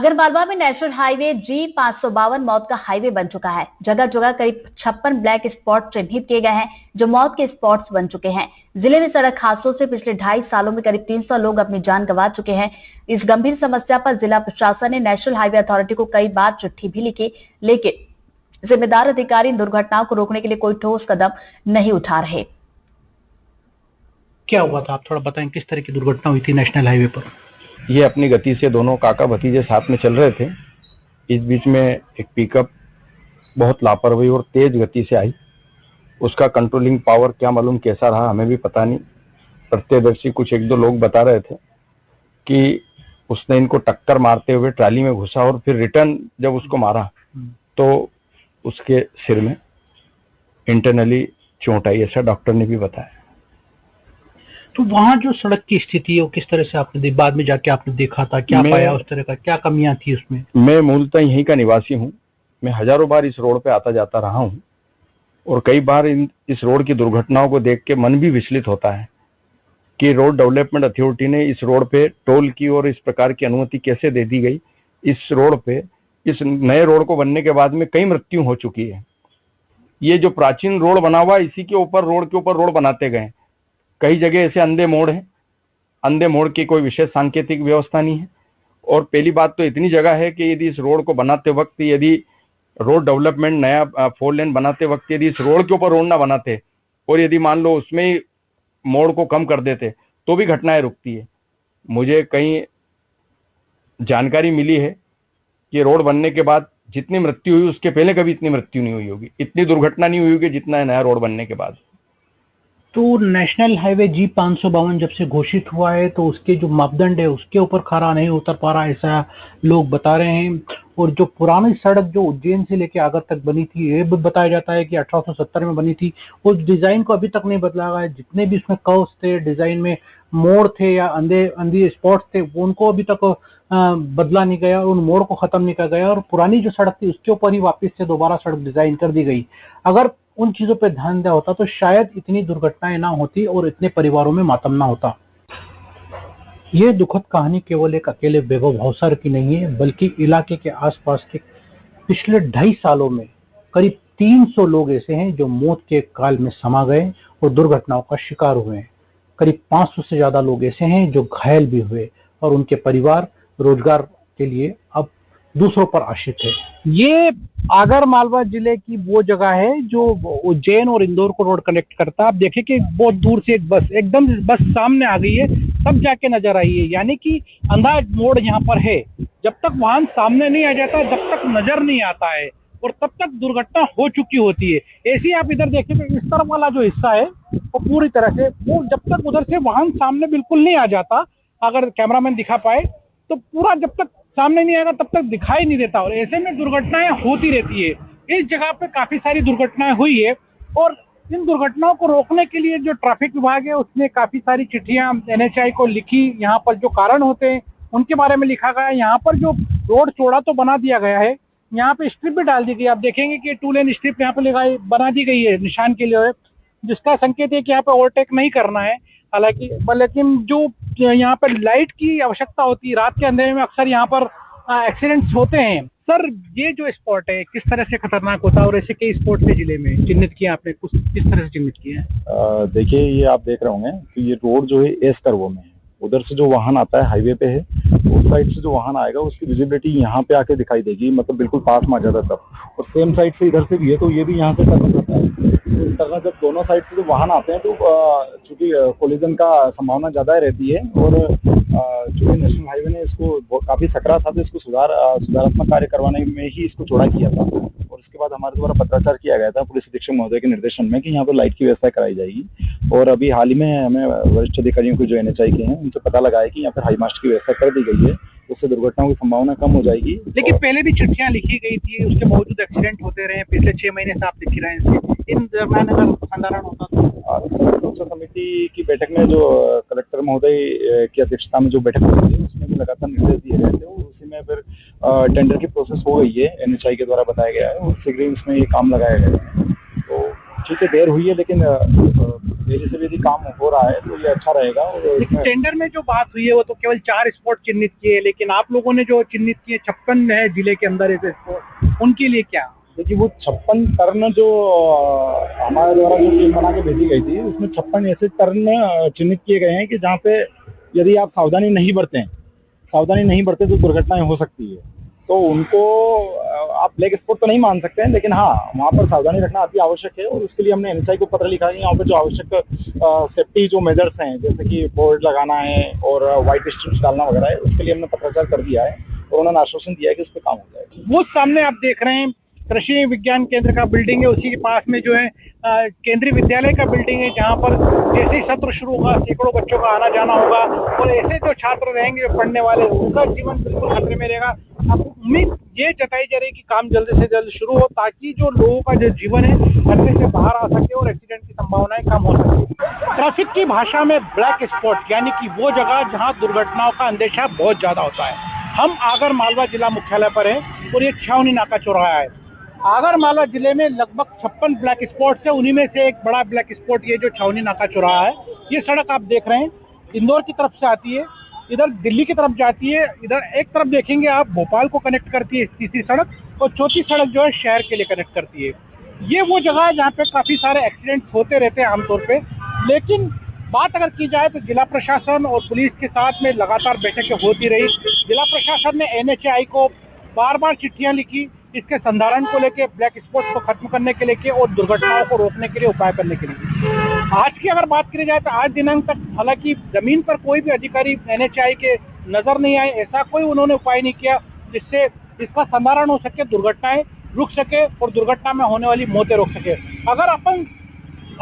आगरमालवा में national highway G552 मौत का हाईवे बन चुका है। जगह जगह करीब 56 ब्लैक स्पॉट चिन्हित किए गए हैं, जो मौत के स्पॉट्स बन चुके हैं। जिले में सड़क हादसों से पिछले 2.5 सालों में करीब 300 लोग अपनी जान गंवा चुके हैं। इस गंभीर समस्या पर जिला प्रशासन ने नेशनल हाईवे अथॉरिटी को कई बार चिट्ठी भी लिखी, लेकिन जिम्मेदार अधिकारी इन दुर्घटनाओं को रोकने के लिए कोई ठोस कदम नहीं उठा रहे। क्या हुआ था, आप थोड़ा बताएं, किस तरह की दुर्घटना हुई थी नेशनल हाईवे पर? ये अपनी गति से दोनों काका भतीजे साथ में चल रहे थे। इस बीच में एक पिकअप बहुत लापरवाही और तेज गति से आई। उसका कंट्रोलिंग पावर क्या मालूम कैसा रहा, हमें भी पता नहीं। प्रत्यक्षदर्शी कुछ 1-2 लोग बता रहे थे कि उसने इनको टक्कर मारते हुए ट्राली में घुसा और फिर रिटर्न जब उसको मारा तो उसके सिर में इंटरनली चोट आई, ऐसा डॉक्टर ने भी बताया। तो वहाँ जो सड़क की स्थिति है वो किस तरह से आपने बाद में जाके आपने देखा था, क्या पाया उस तरह का, क्या कमियां थी उसमें? मैं मूलतः यहीं का निवासी हूँ। मैं हजारों बार इस रोड पे आता जाता रहा हूँ और कई बार इस रोड की दुर्घटनाओं को देख के मन भी विचलित होता है कि रोड डेवलपमेंट अथॉरिटी ने इस रोड पे टोल की और इस प्रकार की अनुमति कैसे दे दी गई। इस रोड पे, इस नए रोड को बनने के बाद में कई मृत्यु हो चुकी है। ये जो प्राचीन रोड बना हुआ, इसी के ऊपर रोड बनाते गए। कई जगह ऐसे अंधे मोड़ हैं, अंधे मोड़ की कोई विशेष सांकेतिक व्यवस्था नहीं है। और पहली बात तो इतनी जगह है कि यदि इस रोड को बनाते वक्त, यदि रोड डेवलपमेंट नया 4 लेन बनाते वक्त यदि इस रोड के ऊपर रोड ना बनाते और यदि मान लो उसमें ही मोड़ को कम कर देते तो भी घटनाएं रुकती है। मुझे कहीं जानकारी मिली है कि रोड बनने के बाद जितनी मृत्यु हुई उसके पहले कभी इतनी मृत्यु नहीं हुई होगी, इतनी दुर्घटना नहीं हुई होगी जितना नया रोड बनने के बाद। तो नेशनल हाईवे G552 जब से घोषित हुआ है तो उसके जो मापदंड है उसके ऊपर खरा नहीं उतर पा रहा, ऐसा लोग बता रहे हैं। और जो पुरानी सड़क जो उज्जैन से लेकर आगर तक बनी थी, ये भी बताया जाता है कि 1870 में बनी थी। उस डिजाइन को अभी तक नहीं बदला गया है। जितने भी उसमें कर्व्स थे, डिजाइन में मोड़ थे या अंधे स्पॉट्स थे, वो उनको अभी तक बदला नहीं गया और उन मोड़ को खत्म नहीं किया गया। और पुरानी जो सड़क थी उसके ऊपर ही वापस से दोबारा सड़क डिजाइन कर दी गई। अगर उन चीजों पे ध्यान दिया होता तो शायद इतनी दुर्घटनाएं ना होती और इतने परिवारों में मातम ना होता। ये दुखद कहानी केवल एक अकेले वैभव भावसार की नहीं है, बल्कि इलाके के आसपास के पिछले 2.5 सालों में करीब 300 लोग ऐसे हैं जो मौत के काल में समा गए और दुर्घटनाओं का शिकार हुए हैं। करीब 500 से ज्यादा लोग ऐसे हैं जो घायल भी हुए और उनके परिवार रोजगार के लिए अब दूसरों पर आश्रित है। ये आगरमालवा जिले की वो जगह है जो उज्जैन और इंदौर को रोड कनेक्ट करता है। आप देखें कि बहुत दूर से एक बस एकदम बस सामने आ गई है, तब जाके नजर आई है। यानी कि अंधा मोड़ यहाँ पर है। जब तक वाहन सामने नहीं आ जाता, जब तक नजर नहीं आता है और तब तक दुर्घटना हो चुकी होती है। ऐसे ही आप इधर देखें तो इस तरफ वाला जो हिस्सा है वो पूरी तरह से, वो जब तक उधर से वाहन सामने बिल्कुल नहीं आ जाता, अगर कैमरामैन दिखा पाए तो पूरा जब तक सामने नहीं आएगा तब तक दिखाई नहीं देता। और ऐसे में दुर्घटनाएं होती रहती है। इस जगह पे काफी सारी दुर्घटनाएं हुई है और इन दुर्घटनाओं को रोकने के लिए जो ट्रैफिक विभाग है उसने काफी सारी चिट्ठियां NHAI को लिखी। यहाँ पर जो कारण होते हैं उनके बारे में लिखा गया। यहाँ पर जो रोड चौड़ा तो बना दिया गया है, यहाँ पे स्ट्रिप भी डाल दी गई। आप देखेंगे कि 2 लेन स्ट्रिप यहाँ पे बना दी गई है निशान के लिए, जिसका संकेत है कि यहाँ पे ओवरटेक नहीं करना है। हालांकि लेकिन जो यहाँ पर लाइट की आवश्यकता होती है, रात के अंधेरे में अक्सर यहाँ पर एक्सीडेंट्स होते हैं। सर, ये जो स्पॉट है किस तरह से खतरनाक होता है और ऐसे कई स्पॉट थे जिले में चिन्हित किया आपने, कुछ किस तरह से चिन्हित किया है? देखिए, ये आप देख रहे होंगे कि ये रोड जो है एस कर्व में है। उधर से जो वाहन आता है हाईवे पे है, उस साइड से जो वाहन आएगा उसकी विजिबिलिटी यहाँ पे आके दिखाई देगी, मतलब बिल्कुल पास में आ जाता तब। और सेम साइड से इधर से भी है तो ये भी यहाँ से टर्न करता है। तो इस तरह जब दोनों साइड से जो वाहन आते हैं तो चूंकि कोलिजन का संभावना ज़्यादा रहती है। और चूंकि नेशनल हाईवे ने इसको काफ़ी सकरा था तो इसको सुधारात्मक कार्य करवाने में ही इसको चौड़ा किया था। और उसके बाद हमारे द्वारा पत्राचार किया गया था पुलिस अधीक्षक महोदय के निर्देशन में कि यहाँ पर लाइट की व्यवस्था कराई जाएगी। और अभी हाल ही में हमें वरिष्ठ अधिकारियों को जो NHAI के हैं उनसे पता लगा है कि यहाँ पर हाई मास्ट की व्यवस्था कर दी गई है, उससे दुर्घटनाओं की संभावना कम हो जाएगी। लेकिन पहले भी चिट्ठियां लिखी गई थी, उसके बावजूद एक्सीडेंट होते रहे। पिछले 6 महीने से आप लिख रहे हैं। इन दरम्यान अगर संधारण होता तो समिति की बैठक में जो कलेक्टर महोदय की अध्यक्षता में जो बैठक हुई थी उसमें भी लगातार निर्देश दिए गए थे और उसी में फिर टेंडर की प्रोसेस हो गई है, NHAI के द्वारा बताया गया है और शीघ्र ही उसमें ये काम लगाया गया है। तो ठीक है देर हुई है, लेकिन तेजी से यदि काम हो रहा है तो ये अच्छा रहेगा। और लेकिन टेंडर में जो बात हुई है वो तो केवल 4 स्पॉट चिन्हित किए, लेकिन आप लोगों ने जो चिन्हित किए 56 है जिले के अंदर ऐसे स्पॉट, उनके लिए क्या? देखिए वो 56 टर्न जो हमारे द्वारा जो टीम बना के भेजी गई थी, उसमें 56 ऐसे टर्न चिन्हित किए गए हैं कि जहाँ पे यदि आप सावधानी नहीं बरते तो दुर्घटनाएं हो सकती है। तो उनको आप ब्लैक स्पॉट तो नहीं मान सकते हैं, लेकिन हाँ वहाँ पर सावधानी रखना अति आवश्यक है। और उसके लिए हमने एनएचआई को पत्र लिखा है, यहाँ पर जो आवश्यक सेफ्टी जो मेजर्स हैं, जैसे कि बोर्ड लगाना है और वाइट स्ट्रिप्स डालना वगैरह है, उसके लिए हमने पत्राचार कर दिया है और उन्होंने आश्वासन दिया है कि उस पर काम हो जाएगा। वो सामने आप देख रहे हैं कृषि विज्ञान केंद्र का बिल्डिंग है, उसी के पास में जो है केंद्रीय विद्यालय का बिल्डिंग है, जहाँ पर जैसे ही सत्र शुरू होगा सैकड़ों बच्चों का आना जाना होगा और ऐसे जो छात्र रहेंगे जो पढ़ने वाले, उनका जीवन बिल्कुल खतरे में रहेगा। अब उम्मीद ये जताई जा रही है कि काम जल्द से जल्द शुरू हो, ताकि जो लोगों का जो जीवन है खतरे से बाहर आ सके और एक्सीडेंट की संभावनाएं कम हो सके। ट्रैफिक की भाषा में ब्लैक स्पॉट यानी कि वो जगह जहाँ दुर्घटनाओं का अंदेशा बहुत ज्यादा होता है। हम आगर मालवा जिला मुख्यालय पर है और ये छावनी नाका चौराहा है। आगर मालवा जिले में लगभग 56 ब्लैक स्पॉट्स है, उन्हीं में से एक बड़ा ब्लैक स्पॉट ये जो छावनी नाका चौराहा है। ये सड़क आप देख रहे हैं इंदौर की तरफ से आती है, इधर दिल्ली की तरफ जाती है, इधर एक तरफ देखेंगे आप भोपाल को कनेक्ट करती है तीसरी सड़क, और चौथी सड़क जो है शहर के लिए कनेक्ट करती है। ये वो जगह है जहाँ पे काफ़ी सारे एक्सीडेंट्स होते रहते हैं आमतौर पे। लेकिन बात अगर की जाए तो जिला प्रशासन और पुलिस के साथ में लगातार बैठकें होती रही। जिला प्रशासन ने एनएचआई को बार बार चिट्ठियां लिखी इसके संधारण को लेके, ब्लैक स्पॉट्स को खत्म करने के लिए और दुर्घटनाओं को रोकने के लिए उपाय करने के लिए। आज की अगर बात करी जाए तो आज दिनांक तक हालांकि जमीन पर कोई भी अधिकारी एनएचआई के नजर नहीं आए, ऐसा कोई उन्होंने उपाय नहीं किया जिससे इसका संधारण हो सके, दुर्घटनाएं रुक सके और दुर्घटना में होने वाली मौतें रोक सके। अगर अपन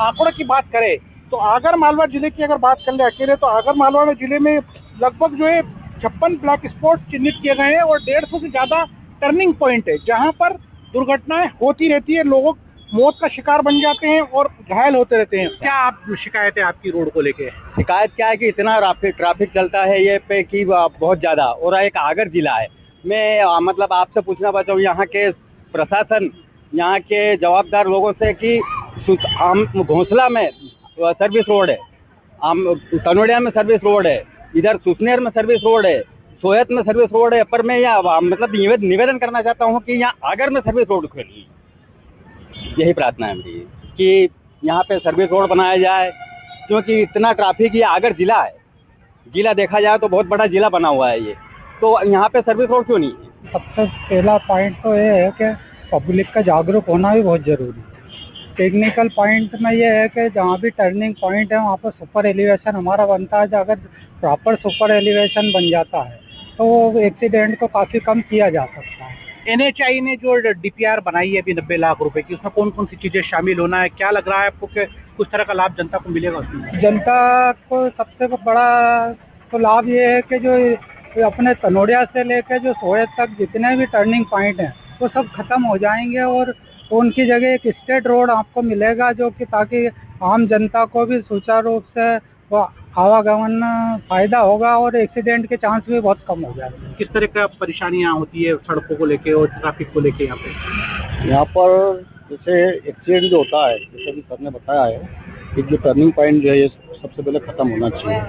आंकड़ों की बात करें तो आगर मालवा जिले की अगर बात कर ले अकेले, तो आगर मालवा जिले में लगभग जो है 56 ब्लैक स्पॉट चिन्हित किए गए हैं और 150 से ज्यादा टर्निंग पॉइंट है जहां पर दुर्घटनाएं होती रहती है, लोग मौत का शिकार बन जाते हैं और घायल होते रहते हैं। क्या आप शिकायत है आपकी रोड को लेके? शिकायत क्या है कि इतना ट्रैफिक चलता है ये पे कि बहुत ज़्यादा, और एक आगर जिला है। मैं मतलब आपसे पूछना चाहता हूँ यहाँ के प्रशासन, यहाँ के जवाबदार लोगों से कि हम घोंसला में सर्विस रोड है, कनोडिया में सर्विस रोड है, इधर सुसनेर में सर्विस रोड है, सोयत में सर्विस रोड है, पर मैं यहाँ मतलब निवेदन करना चाहता हूँ कि यहाँ आगर में सर्विस रोड खोलिए। यही प्रार्थना है मेरी कि यहाँ पे सर्विस रोड बनाया जाए, क्योंकि इतना ट्रैफिक, ये आगर जिला है, जिला देखा जाए तो बहुत बड़ा जिला बना हुआ है ये, तो यहाँ पे सर्विस रोड क्यों नहीं है? सबसे पहला पॉइंट तो ये है कि पब्लिक का जागरूक होना भी बहुत ज़रूरी है। टेक्निकल पॉइंट में ये है कि जहाँ भी टर्निंग पॉइंट है वहाँ पर सुपर एलिवेशन हमारा बनता है। अगर प्रॉपर सुपर एलिवेशन बन जाता है तो वो एक्सीडेंट को काफ़ी कम किया जा सकता है। एनएचआई ने जो डीपीआर बनाई है अभी 90 लाख रुपए की, उसमें कौन कौन सी चीज़ें शामिल होना है? क्या लग रहा है आपको कि कुछ तरह का लाभ जनता को मिलेगा उसमें? जनता को सबसे बड़ा तो लाभ ये है कि जो अपने तनोड़िया से लेकर जो सोयत तक जितने भी टर्निंग पॉइंट हैं वो सब खत्म हो जाएंगे और उनकी जगह एक स्टेट रोड आपको मिलेगा, जो कि ताकि आम जनता को भी सुचारू रूप से वो आवागमन फायदा होगा और एक्सीडेंट के चांस भी बहुत कम हो जाएंगे। किस तरह का परेशानियां होती है सड़कों को लेके और ट्रैफिक को लेके यहाँ पर? जैसे एक्सीडेंट जो होता है, जैसे अभी सर ने बताया है कि जो टर्निंग पॉइंट जो है ये सबसे पहले ख़त्म होना चाहिए।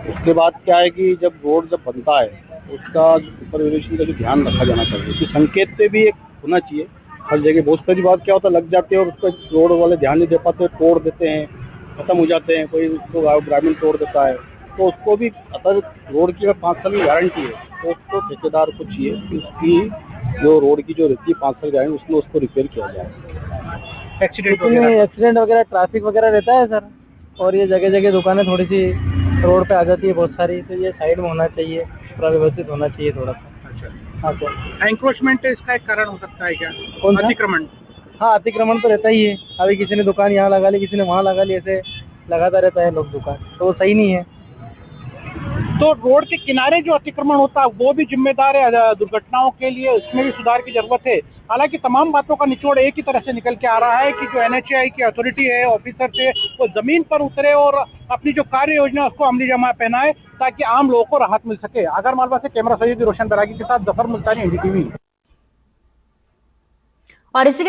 उसके बाद क्या है कि जब रोड जब बनता है उसका सुपर एलिवेशन का जो ध्यान रखा जाना चाहिए, उसके संकेत पे भी एक होना चाहिए हर जगह। बहुत सारी बात क्या होता है, लग जाते हैं और उसका रोड वाले ध्यान नहीं दे पाते, तोड़ देते हैं, खत्म हो जाते हैं, कोई उसको ग्रामीण तोड़ देता है। तो उसको भी अगर रोड की अगर 5 साल की गारंटी है तो उसको ठेकेदार को चाहिए कि उसकी जो रोड की जो रहती है 5 साल गारंटी, उसमें उसको रिपेयर किया जाए। एक्सीडेंट वगैरह ट्रैफिक वगैरह रहता है सर, और ये जगह जगह दुकानें थोड़ी सी रोड पे आ जाती है बहुत सारी, तो ये साइड में होना चाहिए, पूरा व्यवस्थित होना चाहिए थोड़ा सा। हाँ सर। एंक्रोचमेंट इसका एक कारण हो सकता है क्या? कौन सा? अतिक्रमण। हाँ, अतिक्रमण तो रहता ही है। अभी किसी ने दुकान यहाँ लगा ली, किसी ने वहाँ लगा ली, ऐसे लगाता रहता है लोग दुकान, तो वो सही नहीं है। तो रोड के किनारे जो अतिक्रमण होता है वो भी जिम्मेदार है दुर्घटनाओं के लिए, उसमें भी सुधार की जरूरत है। हालांकि तमाम बातों का निचोड़ एक ही तरह से निकल के आ रहा है कि जो एनएचआई की अथॉरिटी है, ऑफिसर है, वो जमीन पर उतरे और अपनी जो कार्य योजना उसको अमली जमा पहनाए ताकि आम लोगों को राहत मिल सके। आगर मालवा से कैमरा सैयद रोशन बैरागी के साथ जफर मुल्तानी, एनडीटीवी। और इसी